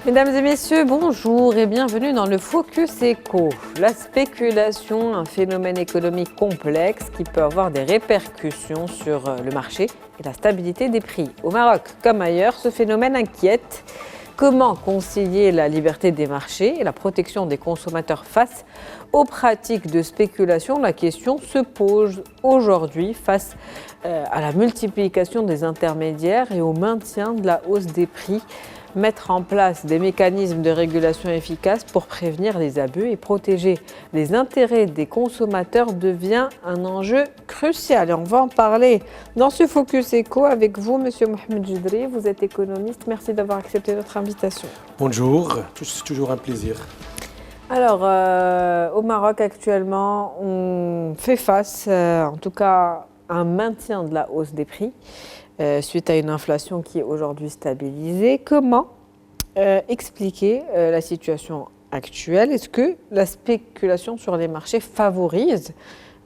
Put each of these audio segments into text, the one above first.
Mesdames et messieurs, bonjour et bienvenue dans le Focus Éco. La spéculation, un phénomène économique complexe qui peut avoir des répercussions sur le marché et la stabilité des prix. Au Maroc comme ailleurs, ce phénomène inquiète. Comment concilier la liberté des marchés et la protection des consommateurs face aux pratiques de spéculation? La question se pose aujourd'hui face à la multiplication des intermédiaires et au maintien de la hausse des prix. Mettre en place des mécanismes de régulation efficaces pour prévenir les abus et protéger les intérêts des consommateurs devient un enjeu crucial. Et on va en parler dans ce Focus Éco avec vous, Monsieur Mohamed Jidri. Vous êtes économiste. Merci d'avoir accepté notre invitation. Bonjour, c'est toujours un plaisir. Alors, au Maroc actuellement, on fait face, en tout cas, à un maintien de la hausse des prix. Suite à une inflation qui est aujourd'hui stabilisée. Comment expliquer la situation actuelle? Est-ce que la spéculation sur les marchés favorise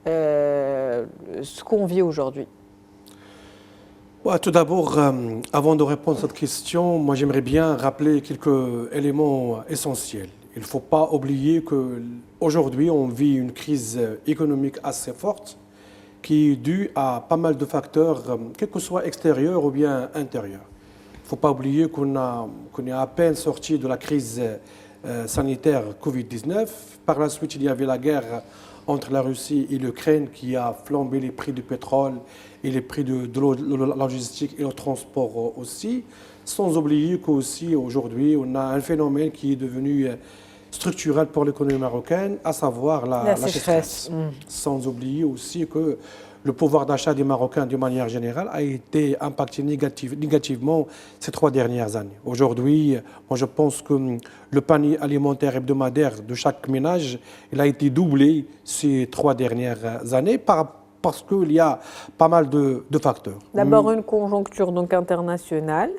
ce qu'on vit aujourd'hui? Tout d'abord, avant de répondre à cette question, moi j'aimerais bien rappeler quelques éléments essentiels. Il ne faut pas oublier qu'aujourd'hui on vit une crise économique assez forte qui est due à pas mal de facteurs, quels que soient extérieurs ou bien intérieurs. Il ne faut pas oublier qu'on est à peine sorti de la crise sanitaire Covid-19. Par la suite, il y avait la guerre entre la Russie et l'Ukraine qui a flambé les prix du pétrole et les prix de la logistique et le transport aussi. Sans oublier qu'aussi aujourd'hui, on a un phénomène qui est devenu structurel pour l'économie marocaine, à savoir la sécheresse. Sans oublier aussi que le pouvoir d'achat des Marocains, de manière générale, a été impacté négativement ces 3 dernières années. Aujourd'hui, moi je pense que le panier alimentaire hebdomadaire de chaque ménage, il a été doublé ces 3 dernières années parce qu'il y a pas mal de facteurs. D'abord une conjoncture donc internationale.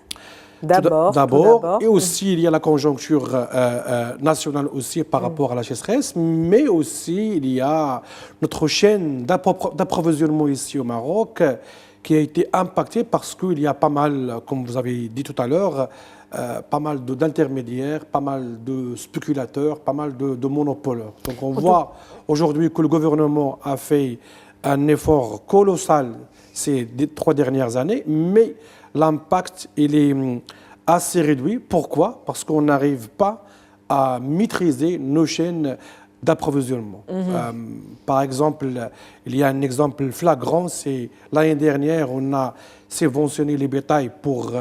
D'abord, et aussi il y a la conjoncture nationale aussi par rapport à la sécheresse, mais aussi il y a notre chaîne d'approvisionnement ici au Maroc qui a été impactée parce qu'il y a pas mal, comme vous avez dit tout à l'heure, pas mal d'intermédiaires, pas mal de spéculateurs, pas mal de monopoleurs. Donc on voit aujourd'hui que le gouvernement a fait un effort colossal ces 3 dernières années, mais l'impact il est assez réduit. Pourquoi? Parce qu'on n'arrive pas à maîtriser nos chaînes d'approvisionnement. Par exemple, il y a un exemple flagrant, c'est l'année dernière, on a subventionné les bétails pour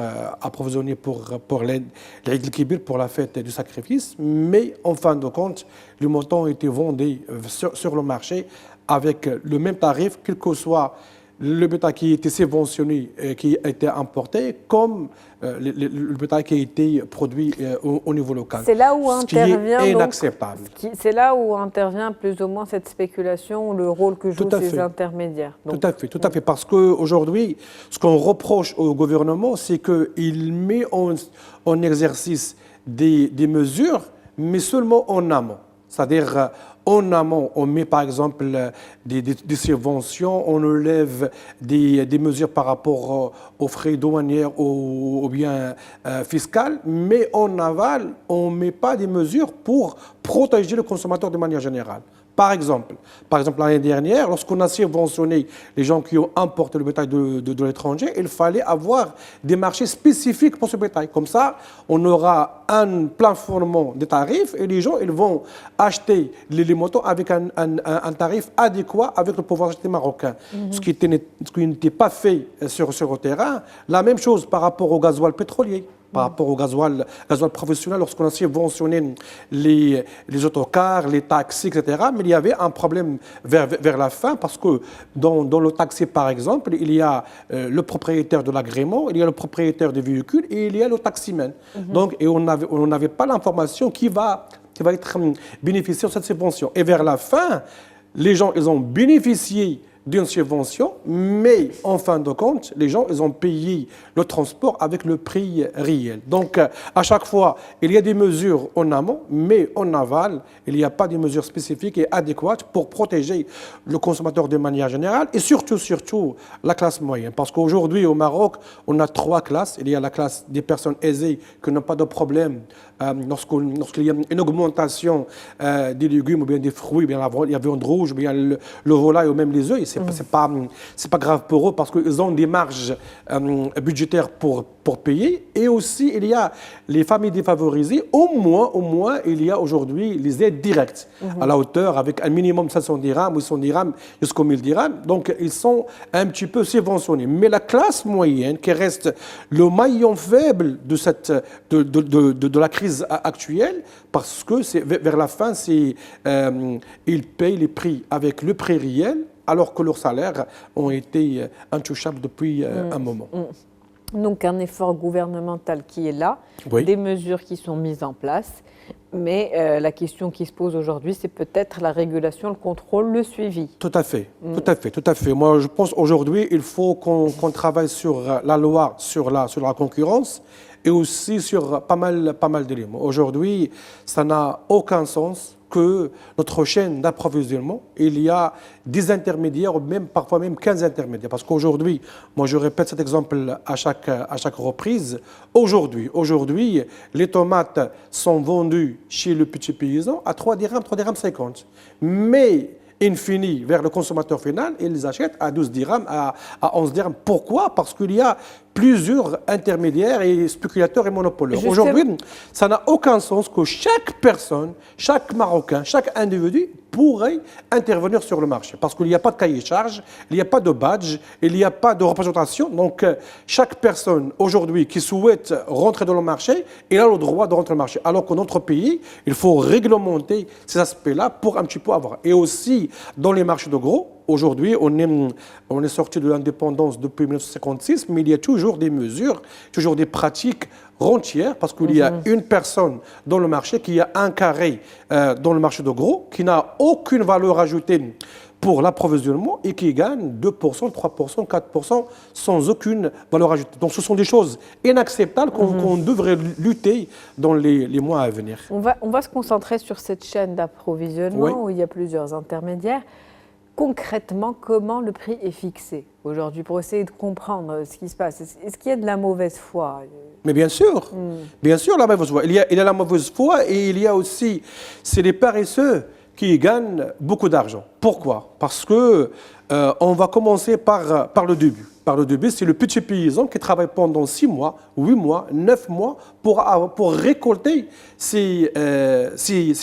approvisionner pour l'Eid el-Kibir, pour la fête du sacrifice, mais en fin de compte, le montant a été vendu sur le marché avec le même tarif, quel que soit le bétail qui a été subventionné, qui a été importé, comme le bétail qui a été produit au niveau local. C'est là où intervient, qui est inacceptable. C'est là où intervient plus ou moins cette spéculation, le rôle que jouent ces intermédiaires. Donc, tout à fait. Parce qu'aujourd'hui, ce qu'on reproche au gouvernement, c'est qu'il met en exercice des mesures, mais seulement en amont. C'est-à-dire, en amont, on met par exemple des subventions, on enlève des mesures par rapport aux frais douaniers ou bien fiscales, mais en aval, on ne met pas des mesures pour protéger le consommateur de manière générale. Par exemple, l'année dernière, lorsqu'on a subventionné les gens qui ont importé le bétail de l'étranger, il fallait avoir des marchés spécifiques pour ce bétail. Comme ça, on aura un plafonnement des tarifs et les gens ils vont acheter les motos avec un tarif adéquat avec le pouvoir d'achat marocain. Ce qui n'était pas fait sur le terrain. La même chose par rapport au gasoil pétrolier. Par rapport au gasoil professionnel, lorsqu'on a subventionné les autocars, les taxis, etc. Mais il y avait un problème vers la fin parce que dans le taxi, par exemple, il y a le propriétaire de l'agrément, il y a le propriétaire du véhicule et il y a le taximan. Donc, et on n'avait pas l'information qui va être bénéficiaire de cette subvention. Et vers la fin, les gens, ils ont bénéficié d'une subvention, mais en fin de compte, les gens, ils ont payé le transport avec le prix réel. Donc, à chaque fois, il y a des mesures en amont, mais en aval, il n'y a pas de mesures spécifiques et adéquates pour protéger le consommateur de manière générale et surtout, la classe moyenne. Parce qu'aujourd'hui, au Maroc, on a 3 classes. Il y a la classe des personnes aisées qui n'ont pas de problème lorsqu'il y a une augmentation des légumes ou bien des fruits, bien il y a la viande rouge, ou bien le volaille ou même les œufs. C'est pas grave pour eux parce qu'ils ont des marges budgétaires pour payer. Et aussi, il y a les familles défavorisées. Au moins, il y a aujourd'hui les aides directes à la hauteur avec un minimum de 500 dirhams, 800 dirhams jusqu'aux 1000 dirhams. Donc, ils sont un petit peu subventionnés. Mais la classe moyenne, qui reste le maillon faible de la crise actuelle, parce que vers la fin, ils payent les prix avec le prix réel, alors que leurs salaires ont été intouchables depuis un moment. Donc un effort gouvernemental qui est là, Oui. des mesures qui sont mises en place, mais la question qui se pose aujourd'hui, c'est peut-être la régulation, le contrôle, le suivi. Tout à fait. Moi, je pense aujourd'hui, il faut qu'on travaille sur la loi, sur la concurrence et aussi sur pas mal d'éléments. Aujourd'hui, ça n'a aucun sens que notre chaîne d'approvisionnement, il y a 10 intermédiaires, ou même, parfois même 15 intermédiaires. Parce qu'aujourd'hui, moi je répète cet exemple à chaque reprise, aujourd'hui, les tomates sont vendues chez le petit paysan à 3 dirhams, 50. Mais in fine, vers le consommateur final, ils les achètent à 12 dirhams, à 11 dirhams. Pourquoi? Parce qu'il y a plusieurs intermédiaires et spéculateurs et monopoleurs. Aujourd'hui, ça n'a aucun sens que chaque personne, chaque Marocain, chaque individu pourrait intervenir sur le marché. Parce qu'il n'y a pas de cahier de charge, il n'y a pas de badge, il n'y a pas de représentation. Donc, chaque personne aujourd'hui qui souhaite rentrer dans le marché, il a le droit de rentrer dans le marché. Alors que notre pays, il faut réglementer ces aspects-là pour un petit peu avoir. Et aussi, dans les marchés de gros, aujourd'hui, on est sorti de l'indépendance depuis 1956, mais il y a toujours des mesures, toujours des pratiques rentières, parce qu'il y a une personne dans le marché qui a un carré dans le marché de gros, qui n'a aucune valeur ajoutée pour l'approvisionnement et qui gagne 2%, 3%, 4% sans aucune valeur ajoutée. Donc ce sont des choses inacceptables qu'on devrait lutter dans les mois à venir. On va se concentrer sur cette chaîne d'approvisionnement où il y a plusieurs intermédiaires. Concrètement, comment le prix est fixé aujourd'hui pour essayer de comprendre ce qui se passe? Est-ce qu'il y a de la mauvaise foi? Mais bien sûr, la mauvaise foi. Il y a la mauvaise foi et il y a aussi, c'est les paresseux qui gagnent beaucoup d'argent. Pourquoi? Parce que on va commencer par le début. Par le début, c'est le petit paysan qui travaille pendant 6 mois, 8 mois, 9 mois pour récolter ses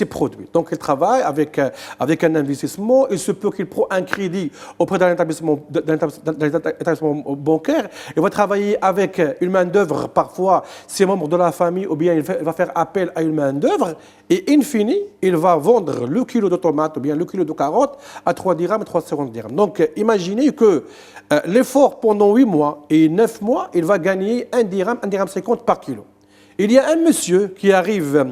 produits. Donc, il travaille avec un investissement. Il se peut qu'il prenne un crédit auprès d'un établissement bancaire. Il va travailler avec une main-d'œuvre, parfois, ses membres de la famille, ou bien il va faire appel à une main-d'œuvre. Et in fine, il va vendre le kilo de tomates ou bien le kilo de carottes à 3 dirhams, 350 dirhams. Donc, imaginez que l'effort pendant 8 mois et 9 mois, il va gagner 1 dirham 50 par kilo. Il y a un monsieur qui arrive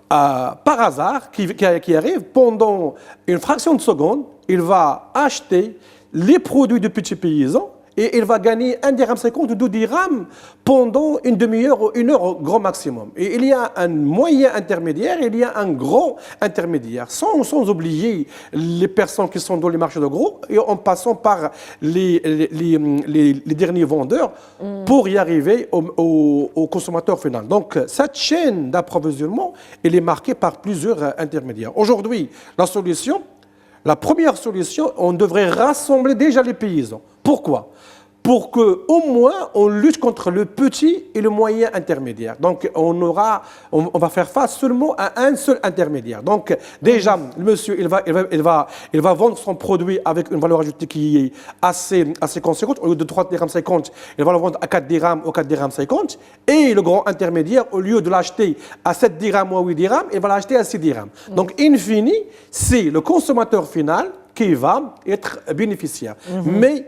par hasard, qui arrive pendant une fraction de seconde, il va acheter les produits du petit paysan et il va gagner 1 dirham 50 ou 2 dirhams pendant une demi-heure ou 1 heure au grand maximum. Et il y a un moyen intermédiaire, il y a un grand intermédiaire, sans oublier les personnes qui sont dans les marchés de gros et en passant par les derniers vendeurs pour y arriver au consommateur final. Donc, cette chaîne d'approvisionnement, elle est marquée par plusieurs intermédiaires. Aujourd'hui, la première solution, on devrait rassembler déjà les paysans. Pourquoi? Pour qu'au moins on lutte contre le petit et le moyen intermédiaire. Donc on va faire face seulement à un seul intermédiaire. Donc déjà, le monsieur, il va vendre son produit avec une valeur ajoutée qui est assez conséquente. Au lieu de 3 dirhams 50, il va le vendre à 4 dirhams ou 4 dirhams 50. Et le grand intermédiaire, au lieu de l'acheter à 7 dirhams ou à 8 dirhams, il va l'acheter à 6 dirhams. Donc in fine, c'est le consommateur final qui va être bénéficiaire. Mais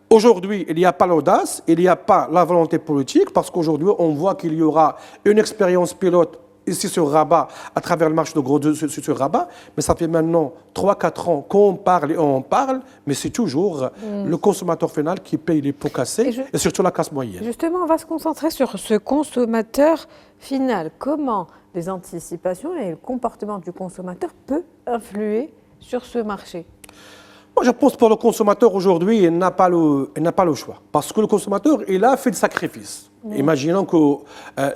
aujourd'hui, il n'y a pas l'audace, il n'y a pas la volonté politique, parce qu'aujourd'hui, on voit qu'il y aura une expérience pilote ici sur Rabat, à travers le marché de gros sur Rabat, mais ça fait maintenant 3-4 ans qu'on parle et on parle, mais c'est toujours le consommateur final qui paye les pots cassés et surtout la classe moyenne. Justement, on va se concentrer sur ce consommateur final. Comment les anticipations et le comportement du consommateur peut influer sur ce marché? Moi, je pense que pour le consommateur aujourd'hui, il n'a pas le choix. Parce que le consommateur, il a fait des sacrifices. Imaginons que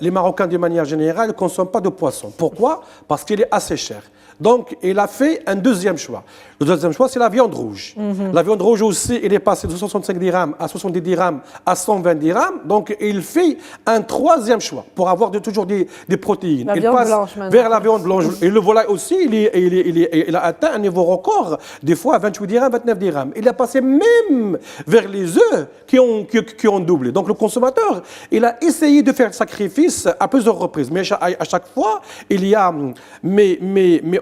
les Marocains, de manière générale, ne consomment pas de poisson. Pourquoi? Parce qu'il est assez cher. Donc, il a fait un deuxième choix. Le deuxième choix, c'est la viande rouge. La viande rouge aussi, il est passé de 65 dirhams à 70 dirhams à 120 dirhams. Donc, il fait un troisième choix pour avoir toujours des protéines. La il viande passe blanche maintenant. vers la viande blanche. Et le volaille aussi, il a atteint un niveau record, des fois à 28 dirhams, 29 dirhams. Il a passé même vers les œufs qui ont doublé. Donc, le consommateur, il a essayé de faire le sacrifice à plusieurs reprises. Mais à chaque fois, il y a... Mais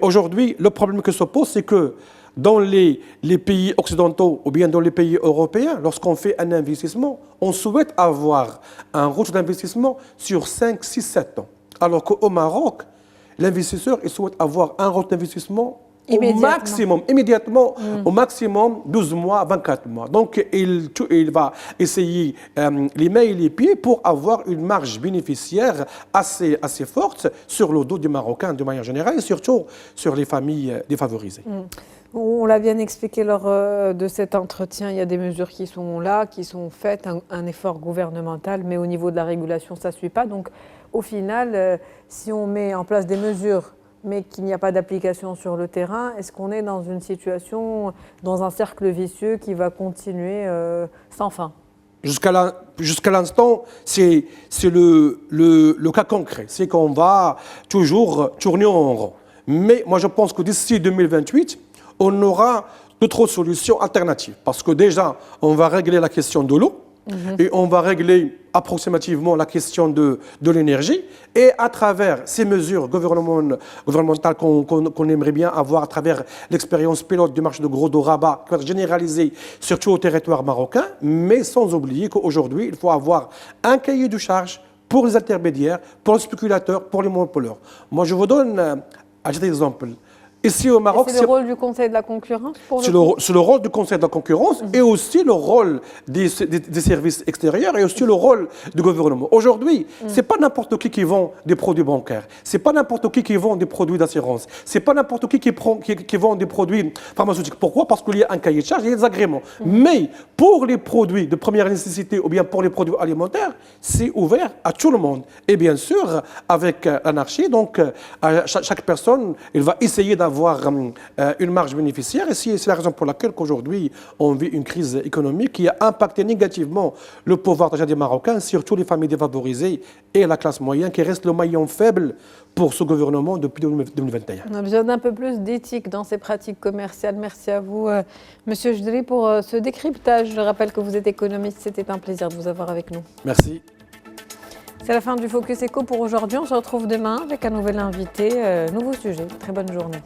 aujourd'hui, le problème que se pose, c'est que dans les pays occidentaux ou bien dans les pays européens, lorsqu'on fait un investissement, on souhaite avoir un retour d'investissement sur 5, 6, 7 ans. Alors qu'au Maroc, l'investisseur, il souhaite avoir un retour d'investissement immédiatement, au maximum 12 mois, 24 mois. Donc, il va essayer les mains et les pieds pour avoir une marge bénéficiaire assez forte sur le dos du Marocain de manière générale et surtout sur les familles défavorisées. On l'a bien expliqué lors de cet entretien, il y a des mesures qui sont là, qui sont faites, un effort gouvernemental, mais au niveau de la régulation, ça ne suit pas. Donc, au final, si on met en place des mesures mais qu'il n'y a pas d'application sur le terrain, est-ce qu'on est dans une situation, dans un cercle vicieux qui va continuer sans fin? Jusqu'à l'instant, c'est le cas concret. C'est qu'on va toujours tourner en rond. Mais moi, je pense que d'ici 2028, on aura d'autres solutions alternatives. Parce que déjà, on va régler la question de l'eau. Et on va régler approximativement la question de l'énergie. Et à travers ces mesures gouvernementales qu'on aimerait bien avoir à travers l'expérience pilote du marché de gros de Rabat, qui va être généralisée surtout au territoire marocain, mais sans oublier qu'aujourd'hui, il faut avoir un cahier de charges pour les intermédiaires, pour les spéculateurs, pour les monopoleurs. Moi, je vous donne un petit exemple. Ici au Maroc, c'est le rôle du Conseil de la concurrence pour c'est le rôle du Conseil de la concurrence et aussi le rôle des services extérieurs et aussi le rôle du gouvernement. Aujourd'hui, c'est pas n'importe qui vend des produits bancaires, c'est pas n'importe qui vend des produits d'assurance, c'est pas n'importe qui vend des produits pharmaceutiques. Pourquoi? Parce qu'il y a un cahier de charges, il y a des agréments. Mais pour les produits de première nécessité ou bien pour les produits alimentaires, c'est ouvert à tout le monde. Et bien sûr, avec l'anarchie, donc chaque personne, elle va essayer d'avoir une marge bénéficiaire. Et c'est la raison pour laquelle qu'aujourd'hui, on vit une crise économique qui a impacté négativement le pouvoir d'achat des Marocains, surtout les familles défavorisées et la classe moyenne, qui reste le maillon faible pour ce gouvernement depuis 2021. On a besoin d'un peu plus d'éthique dans ces pratiques commerciales. Merci à vous, Monsieur Jdri, pour ce décryptage. Je rappelle que vous êtes économiste. C'était un plaisir de vous avoir avec nous. Merci. C'est la fin du Focus Éco pour aujourd'hui. On se retrouve demain avec un nouvel invité, nouveau sujet. Très bonne journée.